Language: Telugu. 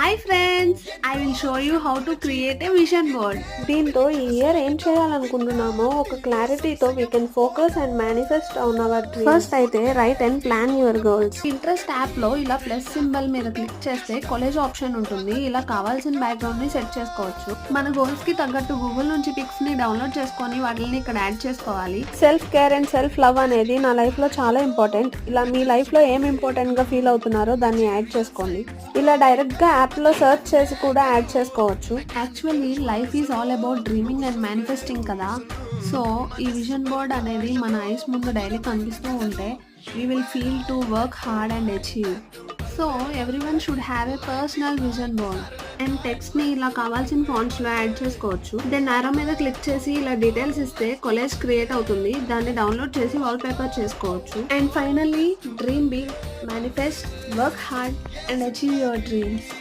Hi friends, I will show you how to create a vision board. దీంతో ఈ ఇయర్ ఏం చేయాలనుకుంటున్నామో ఒక క్లారిటీతో we can focus and manifest on our dreams. First అయితే write and plan your goals. Interest app లో ఇలా ప్లస్ సింబల్ మీద క్లిక్ చేస్తే కాలేజ్ ఆప్షన్ ఉంటుంది. ఇలా కావాల్సిన బ్యాక్గ్రౌండ్ ని సెట్ చేసుకోవచ్చు. మన గోల్స్ కి తగ్గట్టు గూగుల్ నుంచి పిక్స్ ని డౌన్లోడ్ చేసుకొని వాటిని ఇక్కడ యాడ్ చేసుకోవాలి. Self care and self love అనేది నా లైఫ్ లో చాలా ఇంపార్టెంట్. ఇలా మీ లైఫ్ లో ఏం ఇంపార్టెంట్ గా ఫీల్ అవుతున్నారో దాన్ని యాడ్ చేసుకోండి. ఇలా డైరెక్ట్ గా యాప్ లో సెర్చ్ చేసి కూడా యాడ్ చేసుకోవచ్చు. Actually life is all about dreaming and manifesting కదా. సో ఈ విజన్ బోర్డ్ అనేది మన ఐస్ ముందు డైలీ కనిపిస్తూ ఉంటే we will feel to work hard and achieve. So everyone should have a personal vision board. And text ని ఇలా కావాల్సిన ఫాంట్స్ లో యాడ్ చేసుకోవచ్చు. దెన్ ఆరో మీద క్లిక్ చేసి ఇలా డీటెయిల్స్ ఇస్తే కాలేజ్ క్రియేట్ అవుతుంది. దాన్ని డౌన్లోడ్ చేసి వాల్ పేపర్ చేసుకోవచ్చు. And finally dream big, manifest, work hard and achieve your dreams.